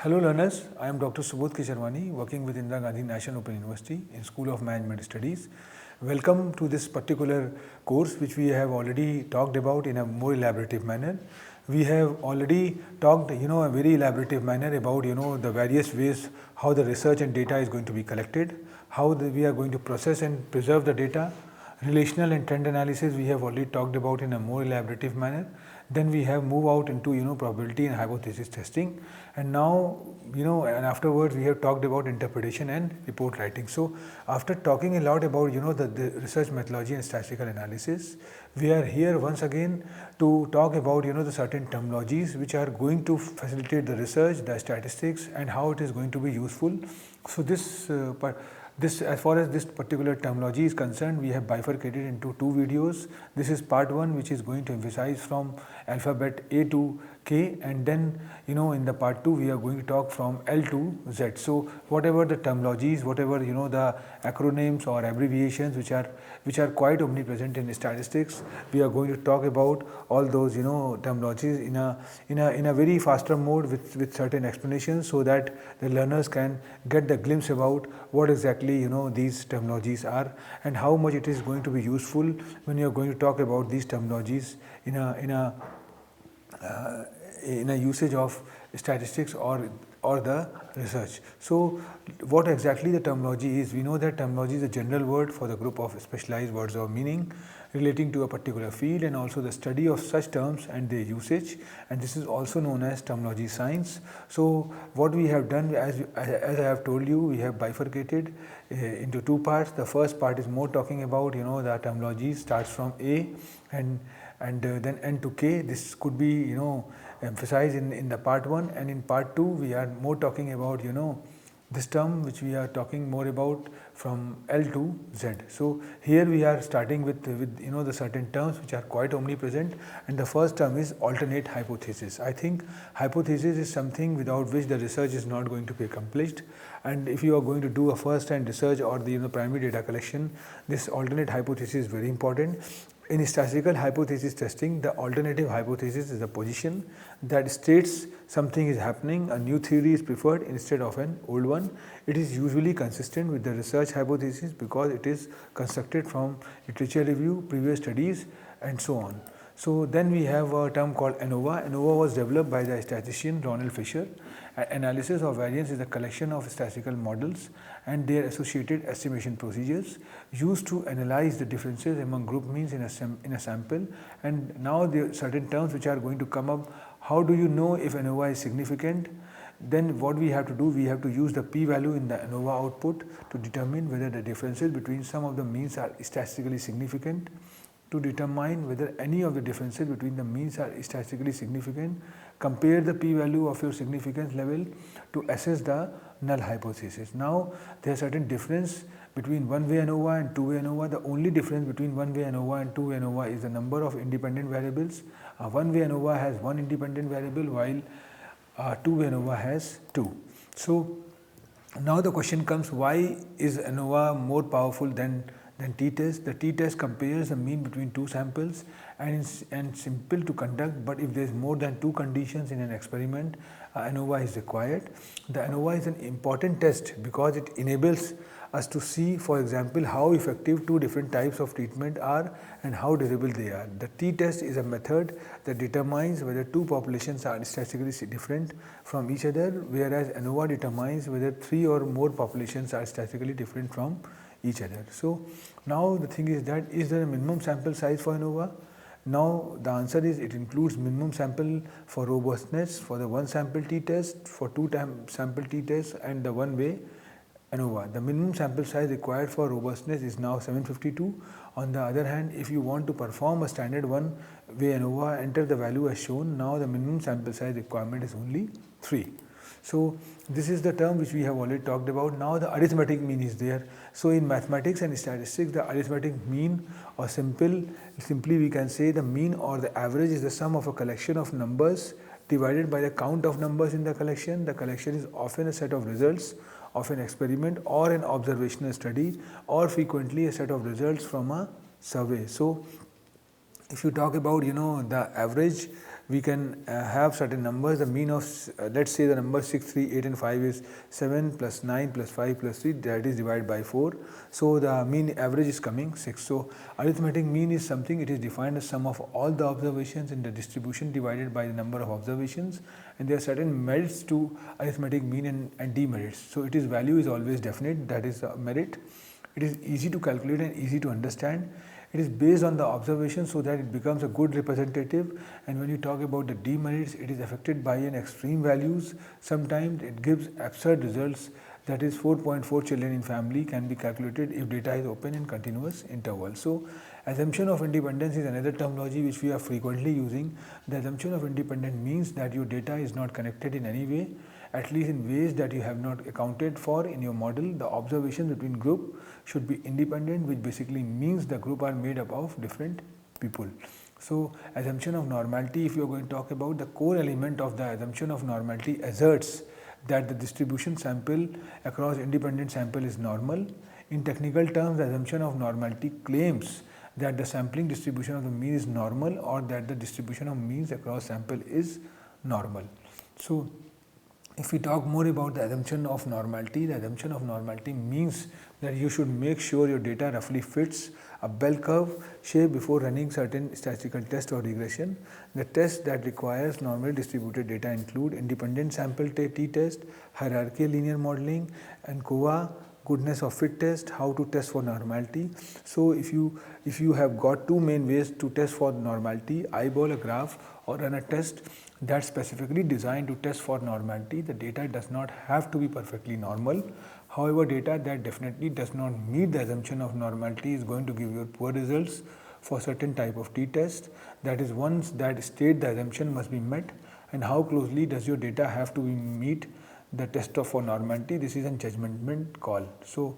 Hello learners, I am Dr. Subodh Kesarwani, working with Indira Gandhi National Open University in School of Management Studies. Welcome to this particular course which we have already talked about in a more elaborative manner. We have already talked a very elaborative manner about the various ways how the research and data is going to be collected, how we are going to process and preserve the data. Relational and trend analysis we have already talked about in a more elaborative manner. Then we have moved out into probability and hypothesis testing, and now and afterwards we have talked about interpretation and report writing. So after talking a lot about the research methodology and statistical analysis, we are here once again to talk about the certain terminologies which are going to facilitate the research, the statistics, and how it is going to be useful. So as far as this particular terminology is concerned, we have bifurcated into two videos. This is part 1, which is going to emphasize from alphabet A to K, and then in the part 2 we are going to talk from L to Z. So whatever the terminologies, whatever the acronyms or abbreviations which are quite omnipresent in statistics, we are going to talk about all those terminologies in a very faster mode with certain explanations, so that the learners can get the glimpse about what exactly these terminologies are and how much it is going to be useful when you are going to talk about these terminologies in a usage of statistics or the research. So what exactly the terminology is? We know that terminology is a general word for the group of specialized words of meaning relating to a particular field, and also the study of such terms and their usage, and this is also known as terminology science. So what we have done, as I have told you, we have bifurcated into two parts. The first part is more talking about the terminology starts from A and then N to K. This could be emphasized in the part 1, and in part 2 we are more talking about this term which we are talking more about from L to Z. So here we are starting with the certain terms which are quite omnipresent, and the first term is alternate hypothesis. I think hypothesis is something without which the research is not going to be accomplished, and if you are going to do a first hand research or the primary data collection, this alternate hypothesis is very important. In statistical hypothesis testing, the alternative hypothesis is a position that states something is happening, a new theory is preferred instead of an old one. It is usually consistent with the research hypothesis because it is constructed from literature review, previous studies, and so on. So then we have a term called ANOVA. ANOVA was developed by the statistician Ronald Fisher. Analysis of variance is a collection of statistical models and their associated estimation procedures used to analyze the differences among group means in a sample. And now there are certain terms which are going to come up. How do you know if ANOVA is significant? Then what we have to do, we have to use the p-value in the ANOVA output to determine whether the differences between some of the means are statistically significant, to determine whether any of the differences between the means are statistically significant. Compare the p-value of your significance level to assess the null hypothesis. Now there are certain difference between one-way ANOVA and two-way ANOVA. The only difference between one-way ANOVA and two-way ANOVA is the number of independent variables. One-way ANOVA has one independent variable, while two-way ANOVA has two. So now the question comes, why is ANOVA more powerful than t-test? The t-test compares the mean between two samples and simple to conduct, but if there is more than two conditions in an experiment, ANOVA is required. The ANOVA is an important test because it enables us to see, for example, how effective two different types of treatment are and how durable they are. The t-test is a method that determines whether two populations are statistically different from each other, whereas ANOVA determines whether three or more populations are statistically different from each other. So now the thing is that, is there a minimum sample size for ANOVA? Now the answer is it includes minimum sample for robustness for the one sample t-test, for two sample t-test, and the one-way ANOVA. The minimum sample size required for robustness is now 752. On the other hand, if you want to perform a standard one-way ANOVA, enter the value as shown. Now the minimum sample size requirement is only 3. So this is the term which we have already talked about. Now the arithmetic mean is there. So in mathematics and statistics, the arithmetic mean, or simply we can say the mean or the average, is the sum of a collection of numbers divided by the count of numbers in the collection. The collection is often a set of results of an experiment or an observational study, or frequently a set of results from a survey. So if you talk about the average, we can have certain numbers. The mean of, let's say the number 6, 3, 8 and 5 is 7 plus 9 plus 5 plus 3, that is divided by 4. So the mean average is coming 6. So arithmetic mean is something, it is defined as sum of all the observations in the distribution divided by the number of observations, and there are certain merits to arithmetic mean and demerits. So its value is always definite, that is a merit. It is easy to calculate and easy to understand. It is based on the observation so that it becomes a good representative, and when you talk about the demerits, it is affected by an extreme values. Sometimes it gives absurd results, that is 4.4 children in family can be calculated if data is open in continuous interval. So assumption of independence is another terminology which we are frequently using. The assumption of independence means that your data is not connected in any way, at least in ways that you have not accounted for in your model. The observations between group should be independent, which basically means the group are made up of different people. So assumption of normality, if you are going to talk about, the core element of the assumption of normality asserts that the distribution sample across independent sample is normal. In technical terms, the assumption of normality claims that the sampling distribution of the mean is normal, or that the distribution of means across sample is normal. So if we talk more about the assumption of normality, the assumption of normality means that you should make sure your data roughly fits a bell curve shape before running certain statistical test or regression. The tests that requires normally distributed data include independent sample t-test, hierarchical linear modeling, and ANCOVA, goodness of fit test, how to test for normality. So if you have got two main ways to test for normality, eyeball a graph or run a test that's specifically designed to test for normality. The data does not have to be perfectly normal. However, data that definitely does not meet the assumption of normality is going to give you poor results for certain type of t-test. That is, ones that state the assumption must be met. And how closely does your data have to meet the test for normality? This is a judgment call. So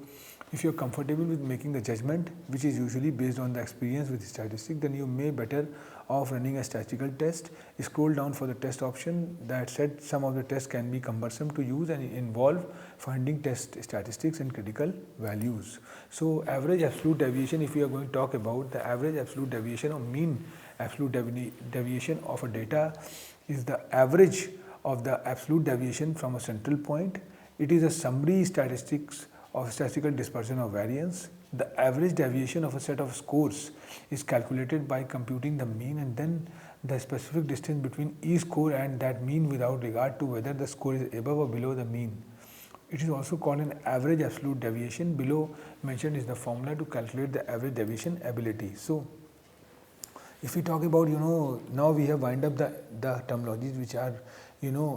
if you're comfortable with making the judgment, which is usually based on the experience with statistics, then you may better off running a statistical test. Scroll down for the test option. That said, some of the tests can be cumbersome to use and involve finding test statistics and critical values. So average absolute deviation, if we are going to talk about the average absolute deviation or mean absolute deviation of a data, is the average of the absolute deviation from a central point. It is a summary statistics of statistical dispersion of variance. The average deviation of a set of scores is calculated by computing the mean and then the specific distance between each score and that mean without regard to whether the score is above or below the mean. It is also called an average absolute deviation. Below mentioned is the formula to calculate the average deviation ability. So if we talk about, now we have wind up the terminologies which are,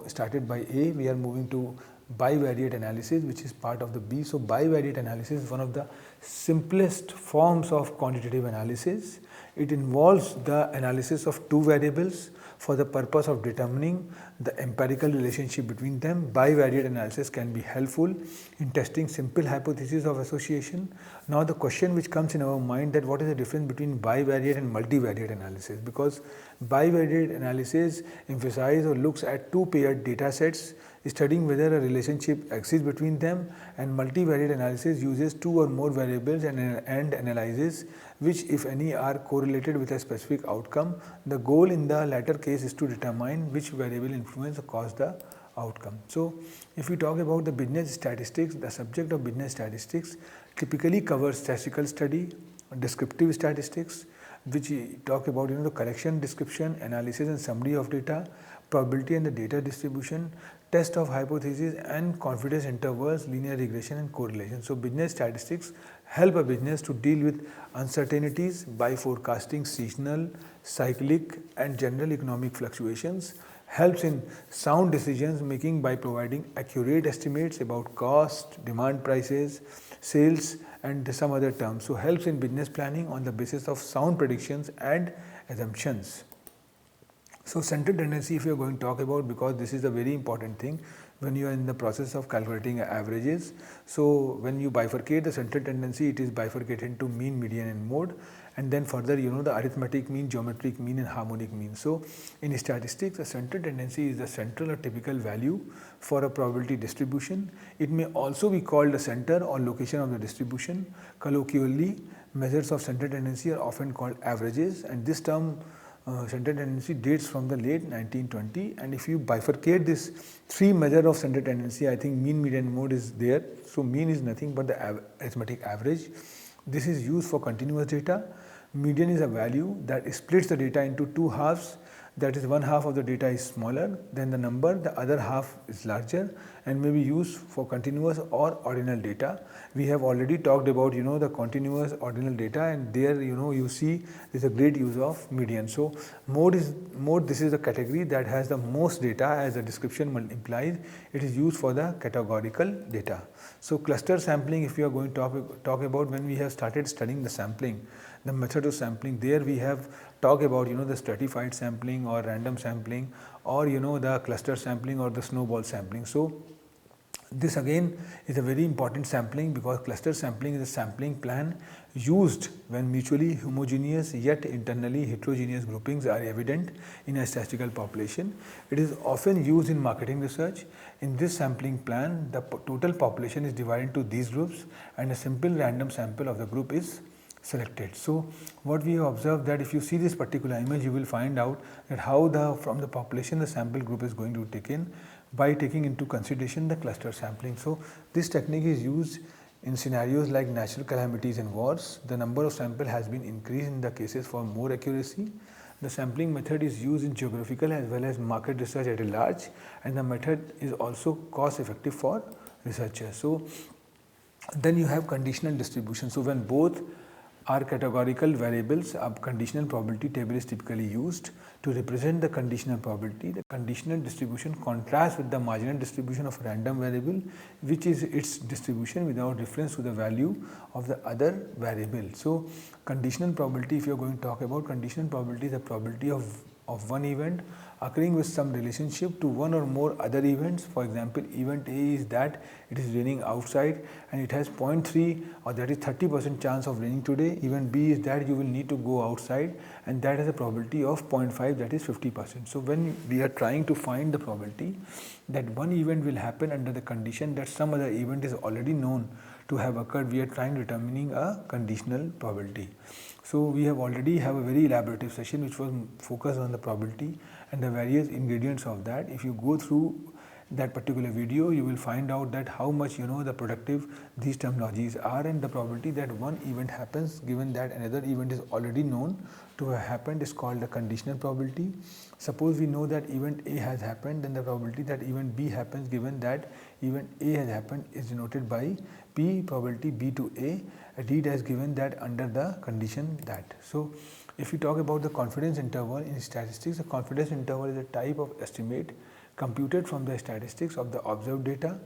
started by A, we are moving to bivariate analysis, which is part of the B. So bivariate analysis is one of the simplest forms of quantitative analysis. It involves the analysis of two variables for the purpose of determining the empirical relationship between them. Bivariate analysis can be helpful in testing simple hypotheses of association. Now the question which comes in our mind, that what is the difference between bivariate and multivariate analysis, because bivariate analysis emphasizes or looks at two paired data sets, studying whether a relationship exists between them, and multivariate analysis uses two or more variables and analyzes which, if any, are correlated with a specific outcome. The goal in the latter case is to determine which variable influence or cause the outcome. So if we talk about the business statistics, the subject of business statistics typically covers statistical study, descriptive statistics, which talk about the collection, description, analysis and summary of data, probability and the data distribution, test of hypotheses and confidence intervals, linear regression and correlation. So business statistics help a business to deal with uncertainties by forecasting seasonal, cyclic and general economic fluctuations, helps in sound decisions making by providing accurate estimates about cost, demand, prices, sales and some other terms. So helps in business planning on the basis of sound predictions and assumptions. So central tendency, if you are going to talk about, because this is a very important thing when you are in the process of calculating averages. So when you bifurcate the central tendency, it is bifurcated into mean, median and mode, and then further the arithmetic mean, geometric mean and harmonic mean. So in statistics, a central tendency is the central or typical value for a probability distribution. It may also be called the center or location of the distribution. Colloquially, measures of central tendency are often called averages, and this term center tendency dates from the late 1920, and if you bifurcate this three measure of center tendency, I think mean, median, mode is there. So mean is nothing but the arithmetic average. This is used for continuous data. Median is a value that splits the data into two halves. That is, one half of the data is smaller than the number, the other half is larger, and may be used for continuous or ordinal data. We have already talked about the continuous ordinal data, and there you see there is a great use of median. So mode, this is the category that has the most data, as the description implies. It is used for the categorical data. So cluster sampling, if we are going to talk about, when we have started studying the sampling, the method of sampling, there we have talked about the stratified sampling or random sampling, or the cluster sampling or the snowball sampling. So this again is a very important sampling, because cluster sampling is a sampling plan used when mutually homogeneous yet internally heterogeneous groupings are evident in a statistical population. It is often used in marketing research. In this sampling plan, the total population is divided into these groups, and a simple random sample of the group is selected. So what we have observed, that if you see this particular image, you will find out that how from the population the sample group is going to be taken by taking into consideration the cluster sampling. So this technique is used in scenarios like natural calamities and wars. The number of sample has been increased in the cases for more accuracy. The sampling method is used in geographical as well as market research at a large, and the method is also cost effective for researchers. So then you have conditional distribution. So when both are categorical variables, a conditional probability table is typically used to represent the conditional probability. The conditional distribution contrasts with the marginal distribution of a random variable, which is its distribution without reference to the value of the other variable. So conditional probability, if you are going to talk about conditional probability, the probability of one event occurring with some relationship to one or more other events. For example, event A is that it is raining outside and it has 0.3, or that is 30% chance of raining today. Event B is that you will need to go outside, and that has a probability of 0.5, that is 50%. So when we are trying to find the probability that one event will happen under the condition that some other event is already known to have occurred, we are trying determining a conditional probability. So we have already have a very elaborative session which was focused on the probability and the various ingredients of that. If you go through that particular video, you will find out that how much the productive these terminologies are, and the probability that one event happens given that another event is already known to have happened is called the conditional probability. Suppose we know that event A has happened, then the probability that event B happens given that event A has happened is denoted by P, probability B to A, read as given that under the condition that. So if you talk about the confidence interval in statistics, the confidence interval is a type of estimate computed from the statistics of the observed data.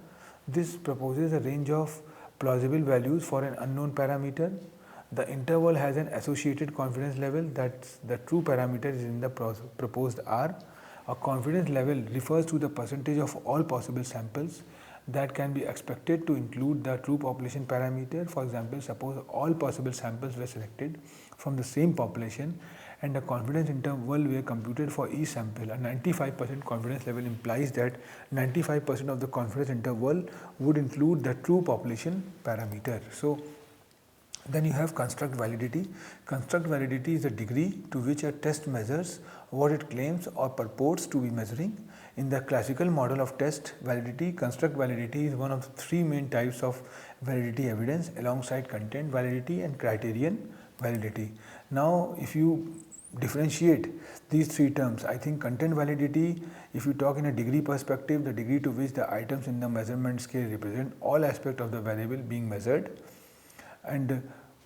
This proposes a range of plausible values for an unknown parameter. The interval has an associated confidence level, that the true parameter is in the proposed R. A confidence level refers to the percentage of all possible samples that can be expected to include the true population parameter. For example, suppose all possible samples were selected from the same population and the confidence interval were computed for each sample. A 95% confidence level implies that 95% of the confidence interval would include the true population parameter. So then you have construct validity. Construct validity is the degree to which a test measures what it claims or purports to be measuring. In the classical model of test validity, construct validity is one of the three main types of validity evidence alongside content validity and criterion validity. Now, if you differentiate these three terms, I think content validity, if you talk in a degree perspective, the degree to which the items in the measurement scale represent all aspects of the variable being measured. And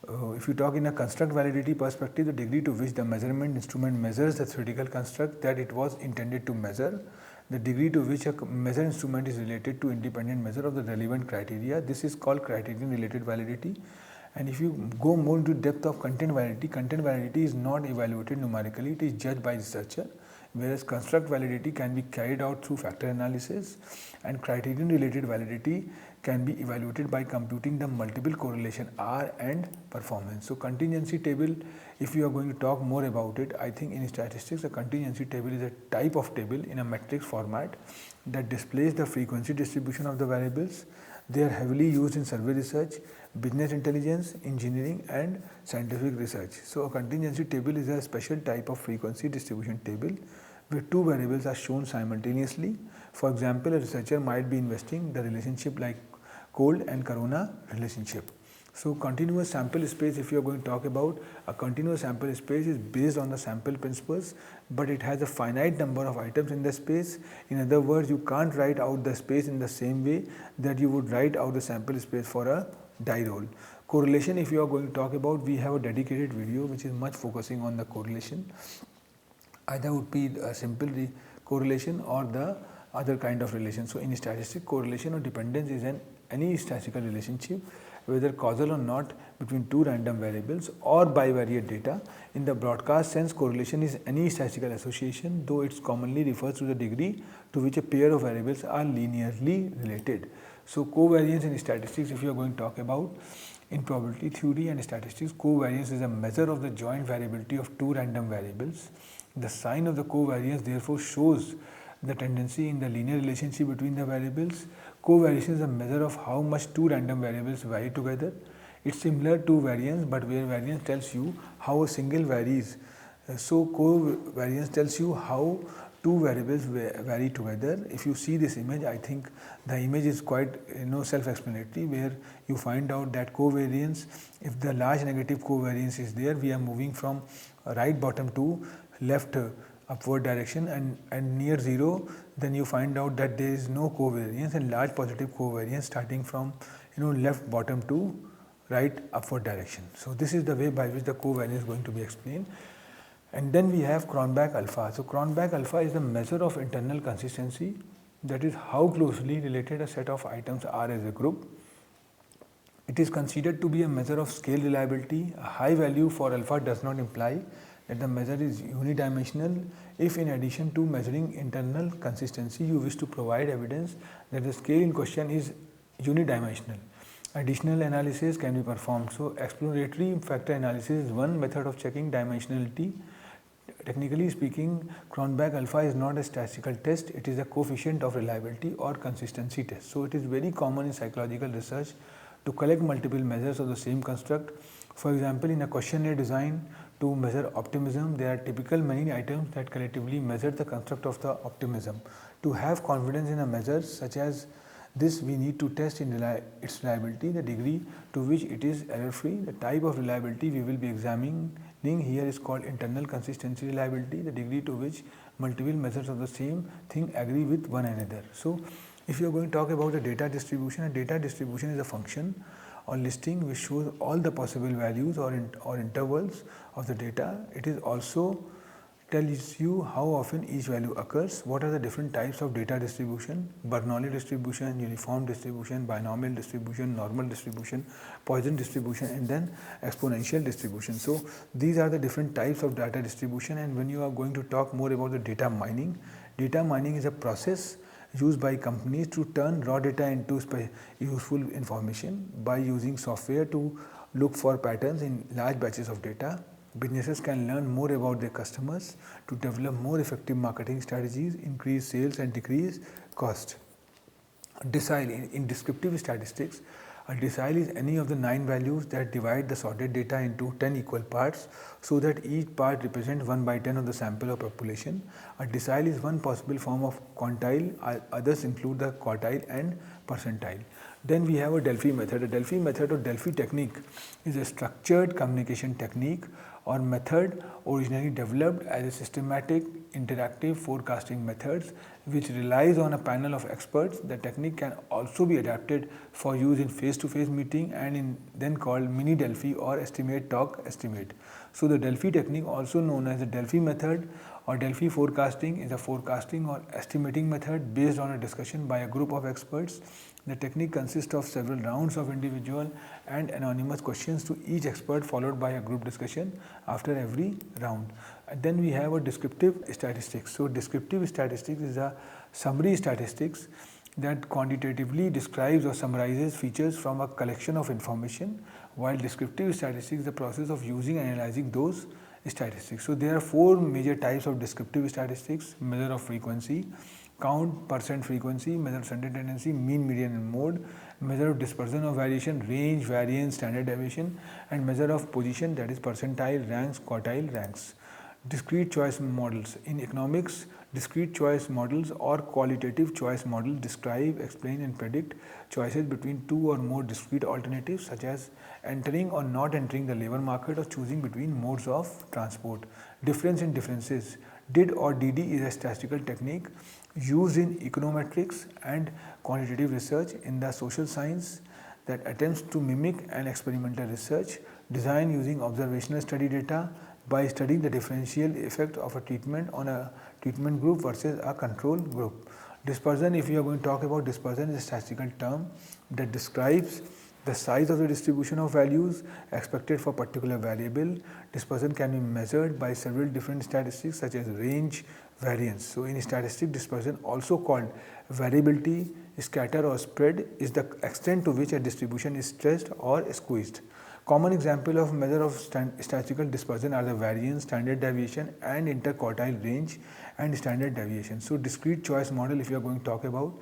if you talk in a construct validity perspective, the degree to which the measurement instrument measures the theoretical construct that it was intended to measure, the degree to which a measure instrument is related to independent measure of the relevant criteria, this is called criterion related validity. And if you go more into depth of content validity is not evaluated numerically, it is judged by researcher, whereas construct validity can be carried out through factor analysis, and criterion related validity can be evaluated by computing the multiple correlation R and performance. So contingency table, if you are going to talk more about it, I think in statistics a contingency table is a type of table in a matrix format that displays the frequency distribution of the variables. They are heavily used in survey research, business intelligence, engineering and scientific research. So a contingency table is a special type of frequency distribution table where two variables are shown simultaneously. For example, a researcher might be investing the relationship like cold and corona relationship. So continuous sample space, if you are going to talk about, a continuous sample space is based on the sample principles, but it has a finite number of items in the space. In other words, you can't write out the space in the same way that you would write out the sample space for a die roll. Correlation, if you are going to talk about, we have a dedicated video which is much focusing on the correlation. Either would be a simple correlation or the other kind of relation. So in statistics, correlation or dependence is any statistical relationship, whether causal or not, between two random variables or bivariate data. In the broadcast sense, correlation is any statistical association, though it commonly refers to the degree to which a pair of variables are linearly related. So covariance in statistics, if you are going to talk about, in probability theory and statistics, covariance is a measure of the joint variability of two random variables. The sign of the covariance therefore shows the tendency in the linear relationship between the variables. Covariance is a measure of how much two random variables vary together. It's similar to variance, but where variance tells you how a single varies. So covariance tells you how two variables vary together. If you see this image, I think the image is quite self-explanatory, where you find out that covariance, if the large negative covariance is there, we are moving from right bottom to left upward direction, and near zero, then you find out that there is no covariance, and large positive covariance starting from left bottom to right upward direction. So this is the way by which the covariance is going to be explained. And then we have Cronbach alpha. So Cronbach alpha is the measure of internal consistency, that is how closely related a set of items are as a group. It is considered to be a measure of scale reliability. A high value for alpha does not imply that the measure is unidimensional if, in addition to measuring internal consistency, you wish to provide evidence that the scale in question is unidimensional. Additional analysis can be performed. So exploratory factor analysis is one method of checking dimensionality. Technically speaking, Cronbach alpha is not a statistical test, it is a coefficient of reliability or consistency test. So it is very common in psychological research to collect multiple measures of the same construct. For example, in a questionnaire design to measure optimism, there are typical many items that collectively measure the construct of the optimism. To have confidence in a measure such as this, we need to test in its reliability, the degree to which it is error-free. The type of reliability we will be examining here is called internal consistency reliability, the degree to which multiple measures of the same thing agree with one another. So if you are going to talk about a data distribution is a function or listing which shows all the possible values or intervals of the data. It is also tells you how often each value occurs, what are the different types of data distribution: Bernoulli distribution, uniform distribution, binomial distribution, normal distribution, Poisson distribution, and then exponential distribution. So these are the different types of data distribution. And when you are going to talk more about the data mining is a process used by companies to turn raw data into useful information by using software to look for patterns in large batches of data. Businesses can learn more about their customers to develop more effective marketing strategies, increase sales and decrease cost. Decile in descriptive statistics, a decile is any of the 9 values that divide the sorted data into 10 equal parts so that each part represents 1/10 of the sample or population. A decile is one possible form of quantile, others include the quartile and percentile. Then we have a Delphi method. A Delphi method or Delphi technique is a structured communication technique or method originally developed as a systematic interactive forecasting methods which relies on a panel of experts. The technique can also be adapted for use in face-to-face meeting and then called mini Delphi or estimate talk estimate. So the Delphi technique, also known as the Delphi method or Delphi forecasting, is a forecasting or estimating method based on a discussion by a group of experts. The technique consists of several rounds of individual and anonymous questions to each expert followed by a group discussion after every round. And then we have a descriptive statistics. So descriptive statistics is a summary statistics that quantitatively describes or summarizes features from a collection of information, while descriptive statistics is the process of using and analyzing those statistics. So there are 4 major types of descriptive statistics: measure of frequency, count, percent frequency, measure of center tendency, mean, median and mode, measure of dispersion of variation, range, variance, standard deviation, and measure of position, that is percentile, ranks, quartile, ranks. Discrete choice models. In economics, discrete choice models or qualitative choice models describe, explain and predict choices between two or more discrete alternatives such as entering or not entering the labor market or choosing between modes of transport. Difference in differences. Did or DD is a statistical technique used in econometrics and quantitative research in the social science that attempts to mimic an experimental research design using observational study data by studying the differential effect of a treatment on a treatment group versus a control group. Dispersion, if you are going to talk about dispersion, is a statistical term that describes the size of the distribution of values expected for particular variable. Dispersion can be measured by several different statistics such as range, variance. So in statistics, dispersion, also called variability, scatter or spread, is the extent to which a distribution is stretched or squeezed. Common example of measure of statistical dispersion are the variance, standard deviation and interquartile range and standard deviation. So discrete choice model, if you are going to talk about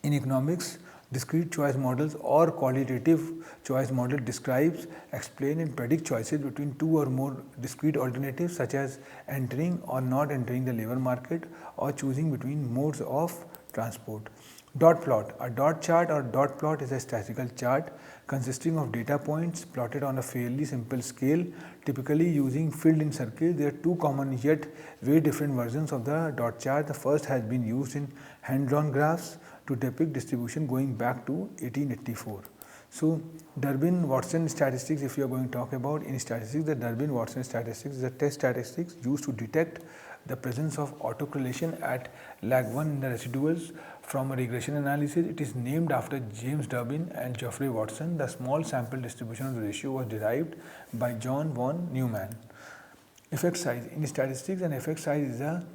in economics, discrete choice models or qualitative choice model describes, explain and predict choices between two or more discrete alternatives such as entering or not entering the labor market or choosing between modes of transport. Dot plot. A dot chart or dot plot is a statistical chart consisting of data points plotted on a fairly simple scale, typically using filled-in circles. There are two common yet very different versions of the dot chart. The first has been used in hand-drawn graphs to depict distribution going back to 1884. So Durbin-Watson statistics, if you are going to talk about in statistics, the Durbin-Watson statistics is a test statistics used to detect the presence of autocorrelation at lag 1 in the residuals from a regression analysis. It is named after James Durbin and Geoffrey Watson. The small sample distribution of the ratio was derived by John von Neumann. Effect size. In statistics, an effect size is a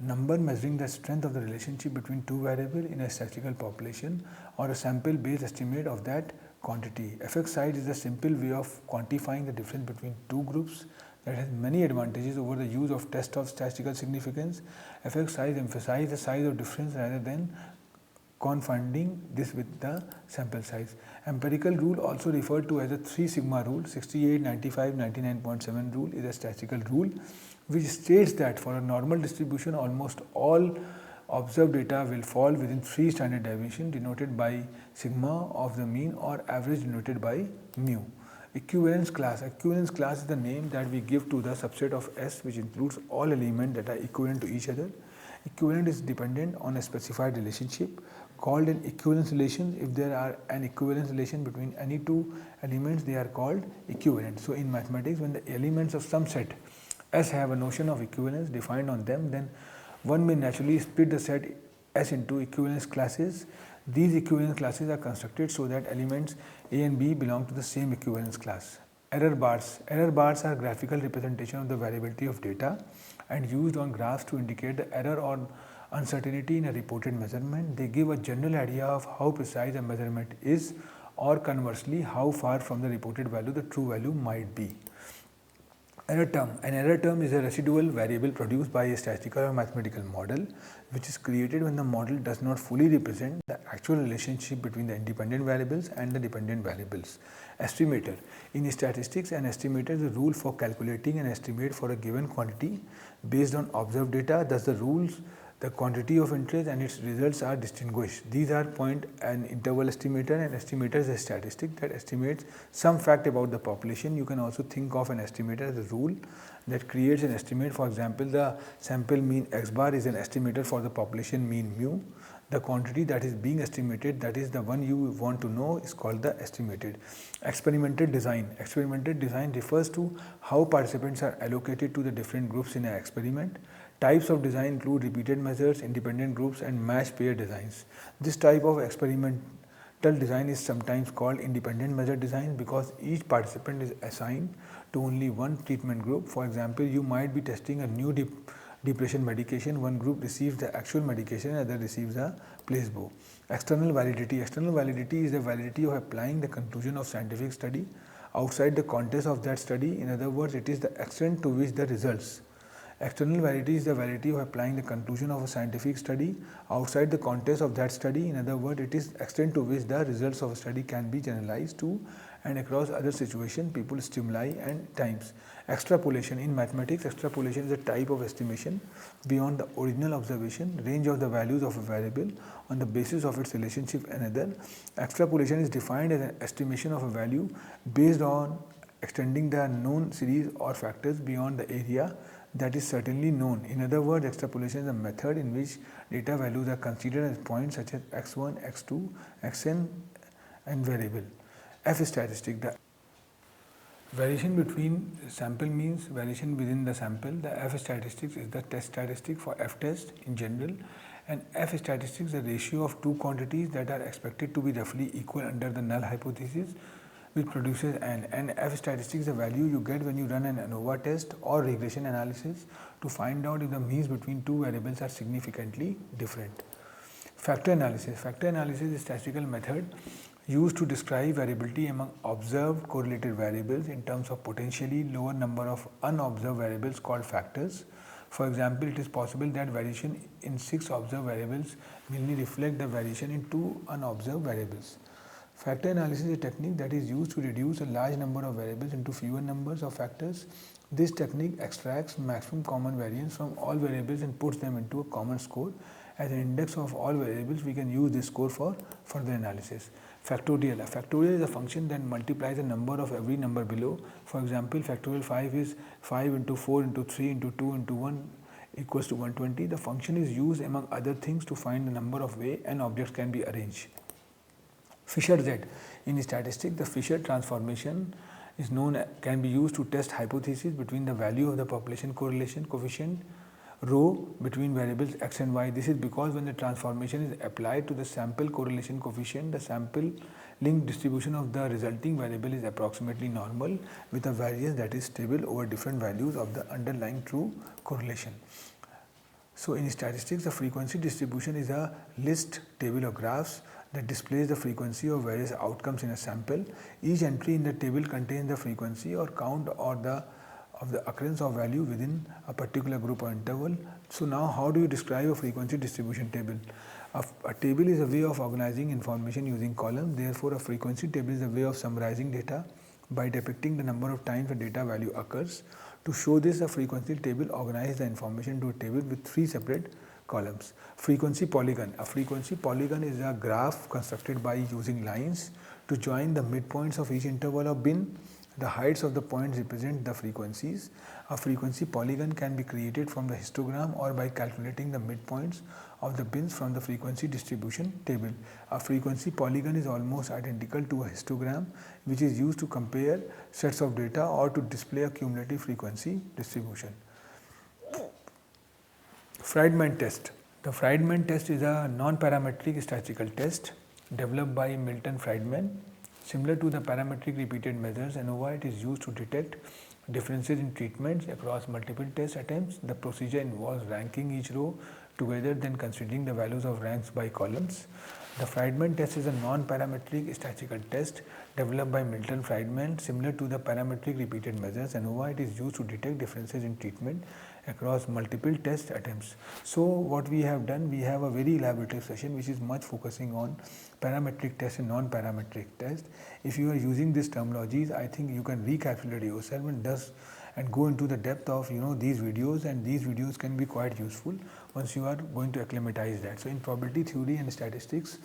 number measuring the strength of the relationship between two variables in a statistical population or a sample-based estimate of that quantity. Effect size is a simple way of quantifying the difference between two groups that has many advantages over the use of test of statistical significance. Effect size emphasizes the size of difference rather than confounding this with the sample size. Empirical rule, also referred to as the 3 sigma rule, 68, 95, 99.7 rule, is a statistical rule which states that for a normal distribution almost all observed data will fall within 3 standard deviations denoted by sigma of the mean or average denoted by mu. Equivalence class. Equivalence class is the name that we give to the subset of S which includes all elements that are equivalent to each other. Equivalent is dependent on a specified relationship called an equivalence relation. If there are an equivalence relation between any two elements, they are called equivalent. So in mathematics, when the elements of some set S have a notion of equivalence defined on them, then one may naturally split the set S into equivalence classes. These equivalence classes are constructed so that elements A and B belong to the same equivalence class. Error bars. Error bars are graphical representation of the variability of data and used on graphs to indicate the error or uncertainty in a reported measurement. They give a general idea of how precise a measurement is, or conversely how far from the reported value the true value might be. Error term. An error term is a residual variable produced by a statistical or mathematical model which is created when the model does not fully represent the actual relationship between the independent variables and the dependent variables. Estimator. In statistics, an estimator is a rule for calculating an estimate for a given quantity based on observed data. Thus the rules, the quantity of interest and its results are distinguished. These are point and interval estimator. An estimator is a statistic that estimates some fact about the population. You can also think of an estimator as a rule that creates an estimate. For example, the sample mean x bar is an estimator for the population mean mu. The quantity that is being estimated, that is the one you want to know, is called the estimated. Experimental design. Experimental design refers to how participants are allocated to the different groups in an experiment. Types of design include repeated measures, independent groups and matched pair designs. This type of experimental design is sometimes called independent measure design because each participant is assigned to only one treatment group. For example, you might be testing a new depression medication. One group receives the actual medication, another receives a placebo. External validity. External validity is the validity of applying the conclusion of scientific study outside the context of that study. In other words, it is the extent to which the results External validity is the validity of applying the conclusion of a scientific study outside the context of that study. In other words, it is extent to which the results of a study can be generalized to and across other situations, people, stimuli and times. Extrapolation. In mathematics, extrapolation is a type of estimation beyond the original observation, range of the values of a variable on the basis of its relationship with another. Extrapolation is defined as an estimation of a value based on extending the known series or factors beyond the area that is certainly known. In other words, extrapolation is a method in which data values are considered as points such as x1, x2, xn and variable. F statistic. The variation between sample means variation within the sample. The F statistics is the test statistic for F test in general, and F statistics is the ratio of two quantities that are expected to be roughly equal under the null hypothesis, which produces an F statistics is the value you get when you run an ANOVA test or regression analysis to find out if the means between two variables are significantly different. Factor analysis. Factor analysis is a statistical method used to describe variability among observed correlated variables in terms of potentially lower number of unobserved variables called factors. For example, it is possible that variation in 6 observed variables merely reflect the variation in 2 unobserved variables. Factor analysis is a technique that is used to reduce a large number of variables into fewer numbers of factors. This technique extracts maximum common variance from all variables and puts them into a common score. As an index of all variables, we can use this score for further analysis. Factorial. A factorial is a function that multiplies the number of every number below. For example, factorial 5 is 5 into 4 into 3 into 2 into 1 equals to 120. The function is used among other things to find the number of way an object can be arranged. Fisher Z. In statistics, the Fisher transformation is known can be used to test hypotheses between the value of the population correlation coefficient rho between variables x and y. This is because when the transformation is applied to the sample correlation coefficient, the sample link distribution of the resulting variable is approximately normal with a variance that is stable over different values of the underlying true correlation. So in statistics, the frequency distribution is a list table of graphs that displays the frequency of various outcomes in a sample. Each entry in the table contains the frequency or count or of the occurrence of value within a particular group or interval. So now how do you describe a frequency distribution table? A table is a way of organizing information using columns. Therefore, a frequency table is a way of summarizing data by depicting the number of times a data value occurs. To show this, a frequency table organizes the information into a table with 3 separate columns. Frequency polygon. A frequency polygon is a graph constructed by using lines to join the midpoints of each interval of bin. The heights of the points represent the frequencies. A frequency polygon can be created from the histogram or by calculating the midpoints of the bins from the frequency distribution table. A frequency polygon is almost identical to a histogram, which is used to compare sets of data or to display a cumulative frequency distribution. Friedman test. The Friedman test is a non-parametric statistical test developed by Milton Friedman. Similar to the parametric repeated measures ANOVA, it is used to detect differences in treatments across multiple test attempts. The procedure involves ranking each row together, then considering the values of ranks by columns. The Friedman test is a non-parametric statistical test developed by Milton Friedman. Similar to the parametric repeated measures ANOVA, it is used to detect differences in treatment across multiple test attempts. So what we have done, we have a very elaborative session which is much focusing on parametric test and non-parametric test. If you are using these terminologies, I think you can recalculate yourself and go into the depth of these videos, and these videos can be quite useful once you are going to acclimatize that. So in probability theory and statistics,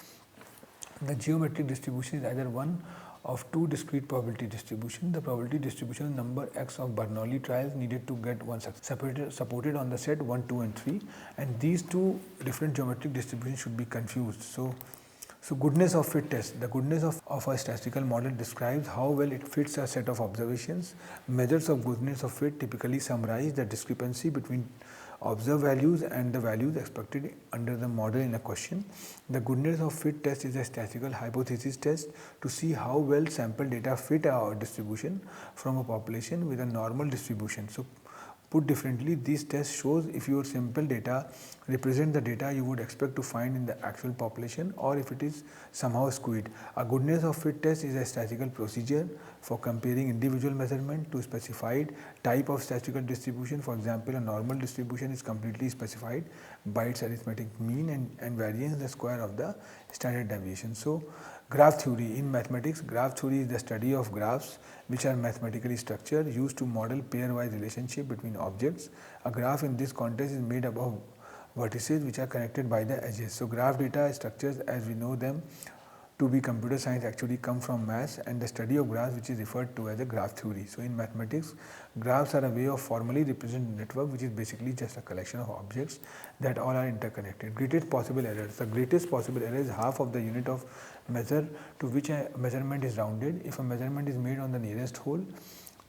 the geometric distribution is either one of 2 discrete probability distribution. The probability distribution number x of Bernoulli trials needed to get one supported on the set 1, 2 and 3, and these 2 different geometric distributions should be confused. So goodness of fit test. The goodness of a statistical model describes how well it fits a set of observations. Measures of goodness of fit typically summarize the discrepancy between observed values and the values expected under the model in a question. The goodness of fit test is a statistical hypothesis test to see how well sample data fit our distribution from a population with a normal distribution. So Put differently, this test shows if your simple data represent the data you would expect to find in the actual population or if it is somehow skewed. A goodness of fit test is a statistical procedure for comparing individual measurement to specified type of statistical distribution. For example, a normal distribution is completely specified by its arithmetic mean and variance the square of the standard deviation. So, graph theory. In mathematics, graph theory is the study of graphs which are mathematically structured used to model pairwise relationship between objects. A graph in this context is made up of vertices which are connected by the edges. So, graph data structures as we know them to be computer science actually come from maths and the study of graphs which is referred to as a graph theory. So, in mathematics, graphs are a way of formally representing a network which is basically just a collection of objects that all are interconnected. Greatest possible errors. The greatest possible error is half of the unit of measure to which a measurement is rounded. If a measurement is made on the nearest hole,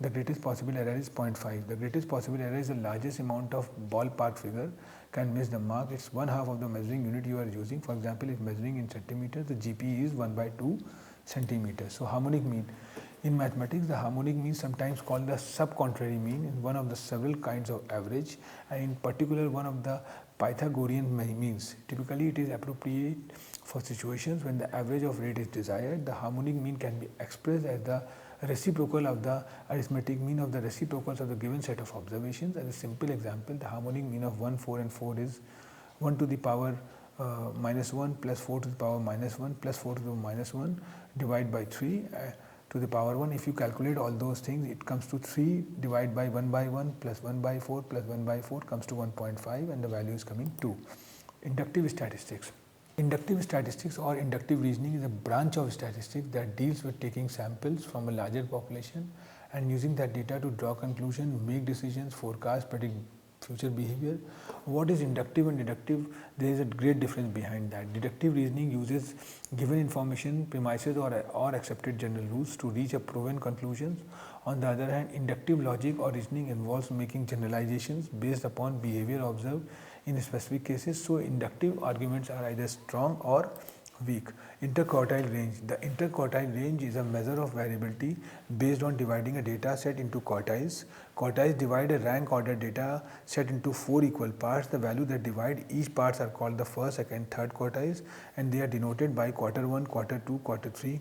the greatest possible error is 0.5. The greatest possible error is the largest amount of ballpark figure can miss the mark. It's one half of the measuring unit you are using. For example, if measuring in centimeters, the GP is 1/2 centimeters. So, harmonic mean. In mathematics, the harmonic mean, sometimes called the sub-contrary mean, is one of the several kinds of average, and in particular one of the Pythagorean means. Typically, it is appropriate for situations when the average of rate is desired. The harmonic mean can be expressed as the reciprocal of the arithmetic mean of the reciprocals of the given set of observations. As a simple example, the harmonic mean of 1, 4 and 4 is 1 to the power -1 plus 4 to the power -1 plus 4 to the -1 divided by 3 to the power 1. If you calculate all those things, it comes to 3 divided by 1/1 plus 1/4 plus 1/4 comes to 1.5 and the value is coming 2. Inductive statistics. Inductive statistics or inductive reasoning is a branch of statistics that deals with taking samples from a larger population and using that data to draw conclusions, make decisions, forecast, predict future behavior. What is inductive and deductive? There is a great difference behind that. Deductive reasoning uses given information, premises or accepted general rules to reach a proven conclusions. On the other hand, inductive logic or reasoning involves making generalizations based upon behavior observed in specific cases. So, inductive arguments are either strong or weak. Interquartile range. The interquartile range is a measure of variability based on dividing a data set into quartiles. Quartiles divide a rank order data set into 4 equal parts. The value that divide each parts are called the first, second, third quartiles and they are denoted by quarter 1, quarter 2, quarter 3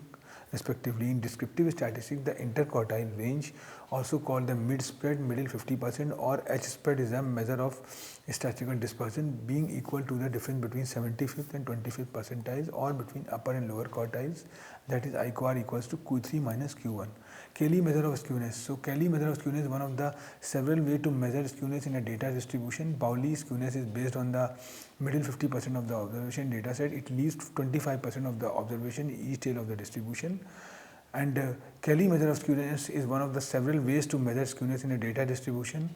respectively. In descriptive statistics, the interquartile range, also called the mid spread, middle 50% or H spread, is a measure of statistical dispersion being equal to the difference between 75th and 25th percentiles or between upper and lower quartiles, that is IQR equals to Q3 minus Q1. Cayley measure of skewness. So, Cayley measure of skewness is one of the several ways to measure skewness in a data distribution. Pauli skewness is based on the middle 50% of the observation data set. It leaves 25% of the observation each tail of the distribution. And Cayley measure of skewness is one of the several ways to measure skewness in a data distribution.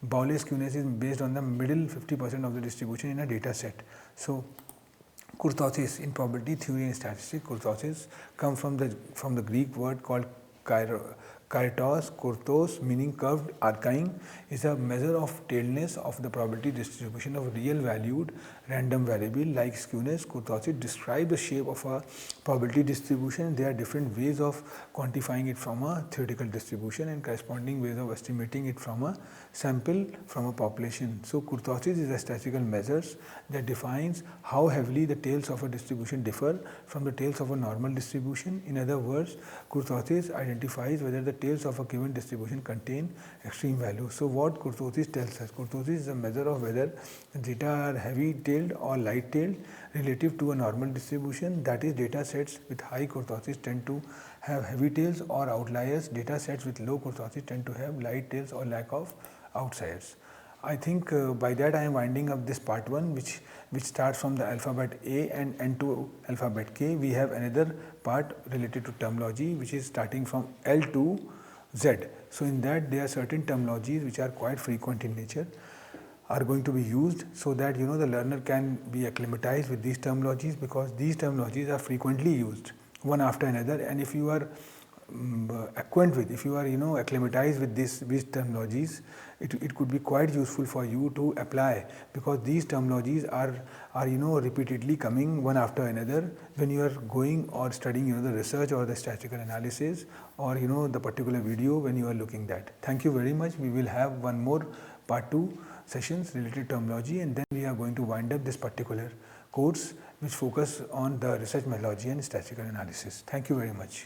Pauli skewness is based on the middle 50% of the distribution in a data set. So, kurtosis in probability theory and statistics. Kurtosis come from the Greek word called kairos, kurtos, meaning curved arcing, is a measure of tailness of the probability distribution of real valued random variable like skewness. Kurtosis describe the shape of a probability distribution. There are different ways of quantifying it from a theoretical distribution and corresponding ways of estimating it from a sample from a population. So, kurtosis is a statistical measures that defines how heavily the tails of a distribution differ from the tails of a normal distribution. In other words, kurtosis identifies whether the tails of a given distribution contain extreme values. So, what kurtosis tells us? Kurtosis is a measure of whether the data are heavy-tailed or light-tailed relative to a normal distribution. That is, data sets with high kurtosis tend to have heavy tails or outliers. Data sets with low kurtosis tend to have light tails or lack of outliers. I think by that I am winding up this part 1 which starts from the alphabet A and end to alphabet K. We have another part related to terminology which is starting from L to Z. So, in that there are certain terminologies which are quite frequent in nature are going to be used so that the learner can be acclimatized with these terminologies, because these terminologies are frequently used one after another, and if you are acquainted with, if you are acclimatized with these terminologies, it could be quite useful for you to apply, because these terminologies are repeatedly coming one after another when you are going or studying the research or the statistical analysis or the particular video when you are looking at. Thank you very much. We will have one more part 2 sessions related to terminology, and then we are going to wind up this particular course which focus on the research methodology and statistical analysis. Thank you very much.